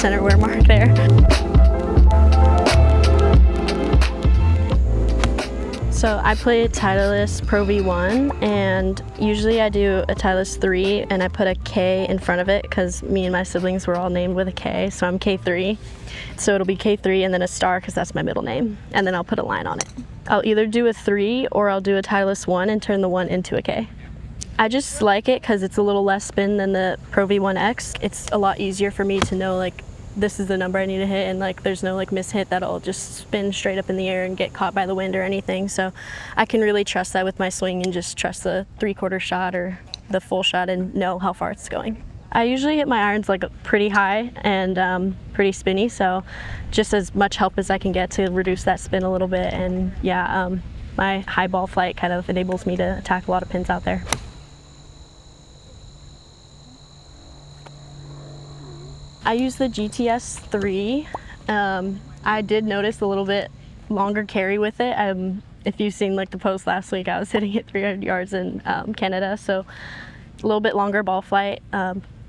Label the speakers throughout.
Speaker 1: center wear mark there. So I play Titleist Pro V1, and usually I do a Titleist 3 and I put a K in front of it because me and my siblings were all named with a K, so I'm K3. So it'll be K3 and then a star because that's my middle name, and then I'll put a line on it. I'll either do a 3 or I'll do a Titleist 1 and turn the 1 into a K. I just like it because it's a little less spin than the Pro V1X. It's a lot easier for me to know like this is the number I need to hit, and like there's no like mishit that'll just spin straight up in the air and get caught by the wind or anything. So I can really trust that with my swing and just trust the 3/4 shot or the full shot and know how far it's going. I usually hit my irons like pretty high and pretty spinny, so just as much help as I can get to reduce that spin a little bit. And yeah, my high ball flight kind of enables me to attack a lot of pins out there. I use the GTS 3. I did notice a little bit longer carry with it. If you've seen like the post last week, I was hitting it 300 yards in Canada, so a little bit longer ball flight,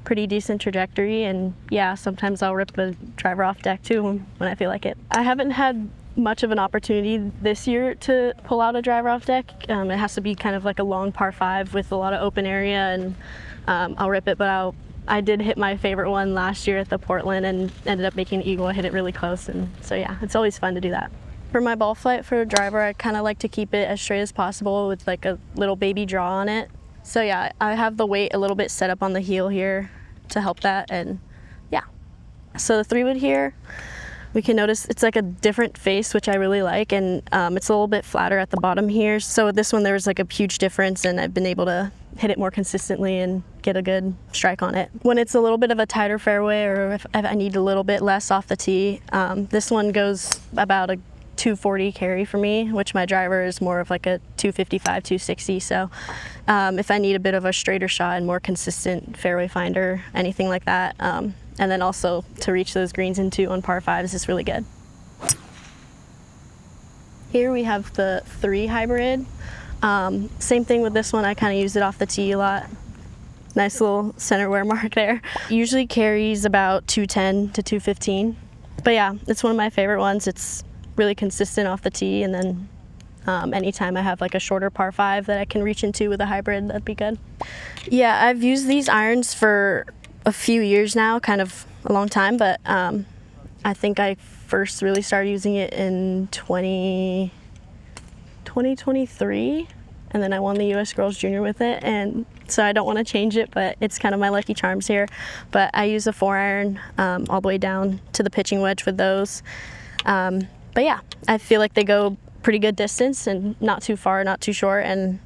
Speaker 1: pretty decent trajectory, and yeah, sometimes I'll rip the driver off deck too when I feel like it. I haven't had much of an opportunity this year to pull out a driver off deck. It has to be kind of like a long par 5 with a lot of open area, and I'll rip it, but I did hit my favorite one last year at the Portland and ended up making an eagle. I hit it really close, and so yeah, it's always fun to do that. For my ball flight for a driver, I kind of like to keep it as straight as possible with like a little baby draw on it. So yeah, I have the weight a little bit set up on the heel here to help that, and yeah. So the 3-wood here, we can notice it's like a different face, which I really like, and it's a little bit flatter at the bottom here. So with this one, there was like a huge difference, and I've been able to hit it more consistently and get a good strike on it. When it's a little bit of a tighter fairway, or if I need a little bit less off the tee, this one goes about a 240 carry for me, which my driver is more of like a 255, 260. So if I need a bit of a straighter shot and more consistent fairway finder, anything like that, and then also to reach those greens into on par 5s is really good. Here we have the 3 hybrid. Same thing with this one, I kind of use it off the tee a lot. Nice little center wear mark there. Usually carries about 210 to 215. But yeah, it's one of my favorite ones. It's really consistent off the tee, and then anytime I have like a shorter par 5 that I can reach into with a hybrid, that'd be good. Yeah, I've used these irons for a few years now, kind of a long time, but I think I first really started using it in 2023, and then I won the U.S. Girls Junior with it, and so I don't want to change it, but it's kind of my lucky charms here. But I use a 4-iron all the way down to the pitching wedge with those. But yeah, I feel like they go pretty good distance and not too far, not too short, and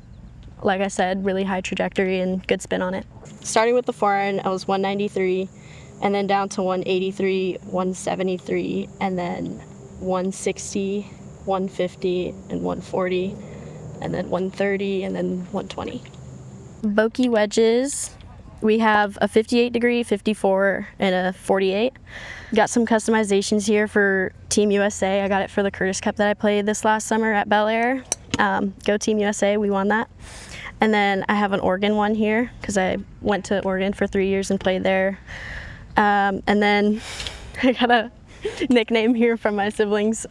Speaker 1: like I said, really high trajectory and good spin on it. Starting with the 4-iron, I was 193, and then down to 183, 173, and then 160, 150, and 140, and then 130, and then 120. Vokey wedges. We have a 58 degree, 54, and a 48. Got some customizations here for Team USA. I got it for the Curtis Cup that I played this last summer at Bel Air. Go Team USA, we won that. And then I have an Oregon one here because I went to Oregon for 3 years and played there. And then I got a nickname here from my siblings.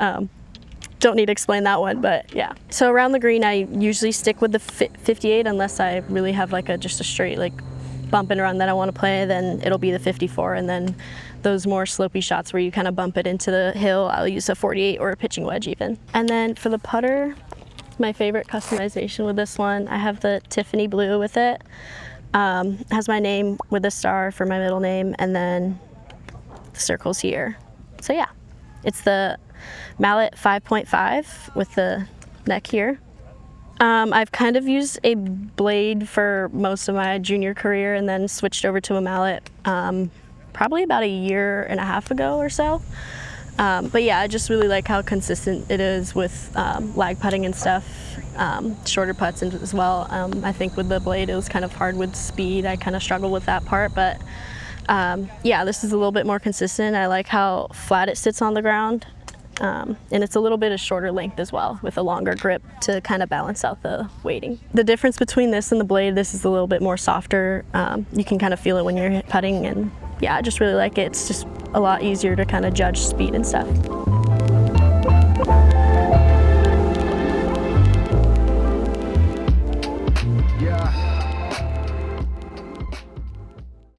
Speaker 1: Don't need to explain that one, but yeah. So around the green, I usually stick with the 58 unless I really have like just a straight like bump and run that I want to play, then it'll be the 54. And then those more slopey shots where you kind of bump it into the hill, I'll use a 48 or a pitching wedge even. And then for the putter, my favorite customization with this one, I have the Tiffany blue with it. Has my name with a star for my middle name, and then the circles here. So yeah, it's the Mallet 5.5 with the neck here. I've kind of used a blade for most of my junior career and then switched over to a mallet probably about a year and a half ago or so. But yeah, I just really like how consistent it is with lag putting and stuff, shorter putts as well. I think with the blade it was kind of hard with speed. I kind of struggled with that part, but yeah, this is a little bit more consistent. I like how flat it sits on the ground. And it's a little bit of shorter length as well with a longer grip to kind of balance out the weighting. The difference between this and the blade, this is a little bit more softer. You can kind of feel it when you're putting, and yeah, I just really like it. It's just a lot easier to kind of judge speed and stuff.